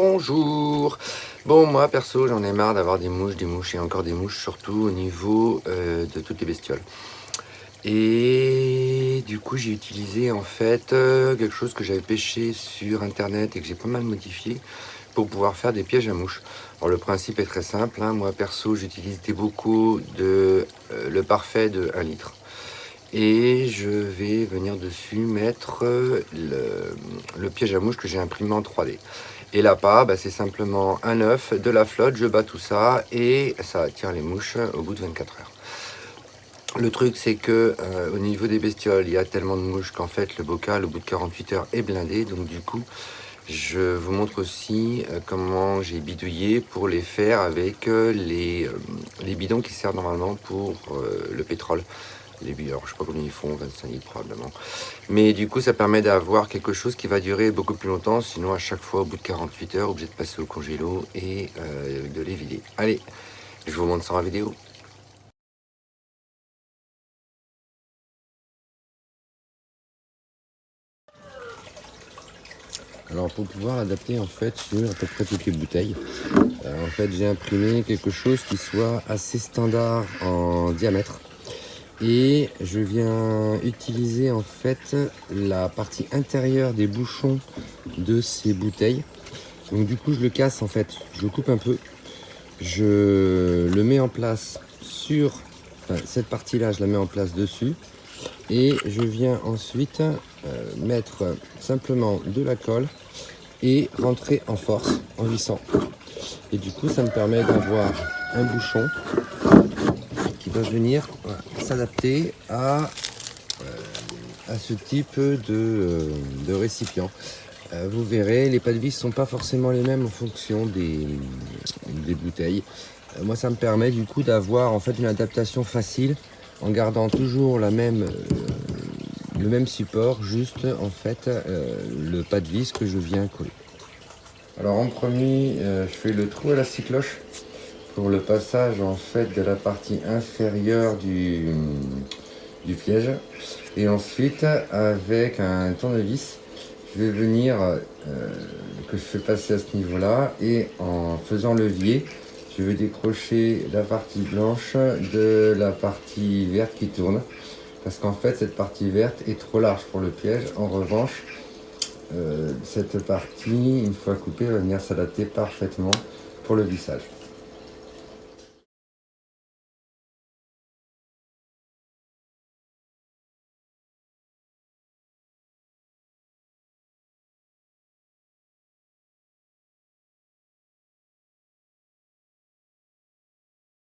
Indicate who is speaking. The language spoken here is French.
Speaker 1: Bonjour. Bon, moi perso, j'en ai marre d'avoir des mouches et encore des mouches, surtout au niveau de toutes les bestioles. Et du coup, j'ai utilisé en fait quelque chose que j'avais pêché sur internet et que j'ai pas mal modifié pour pouvoir faire des pièges à mouches. Alors le principe est très simple, hein. Moi perso, j'utilise des bocaux de le parfait de 1 litre. Et je vais venir dessus mettre le piège à mouches que j'ai imprimé en 3D. Et l'appât, c'est simplement un œuf, de la flotte, je bats tout ça et ça attire les mouches au bout de 24 heures. Le truc, c'est que au niveau des bestioles, il y a tellement de mouches qu'en fait le bocal au bout de 48 heures est blindé. Donc du coup, je vous montre aussi comment j'ai bidouillé pour les faire avec les bidons qui servent normalement pour le pétrole. Les bidons, je sais pas combien ils font, 25 litres probablement. Mais du coup, ça permet d'avoir quelque chose qui va durer beaucoup plus longtemps. Sinon, à chaque fois, au bout de 48 heures, obligé de passer au congélo et de les vider. Allez, je vous montre ça en vidéo. Alors pour pouvoir l'adapter en fait sur à peu près toutes les bouteilles, en fait j'ai imprimé quelque chose qui soit assez standard en diamètre. Et je viens utiliser en fait la partie intérieure des bouchons de ces bouteilles. Donc du coup je le casse en fait, je le coupe un peu, je le mets en place sur cette partie là, je la mets en place dessus et je viens ensuite mettre simplement de la colle et rentrer en force en vissant. Et du coup ça me permet d'avoir un bouchon qui va venir s'adapter à ce type de récipient. Vous verrez, les pas de vis sont pas forcément les mêmes en fonction des bouteilles. Moi ça me permet du coup d'avoir en fait une adaptation facile en gardant toujours le même support, juste en fait le pas de vis que je viens coller. Alors en premier, je fais le trou à la cycloche pour le passage en fait de la partie inférieure du piège. Et ensuite, avec un tournevis, je vais venir, que je fais passer à ce niveau-là, et en faisant levier, je vais décrocher la partie blanche de la partie verte qui tourne. Parce qu'en fait, cette partie verte est trop large pour le piège. En revanche, cette partie, une fois coupée, va venir s'adapter parfaitement pour le vissage.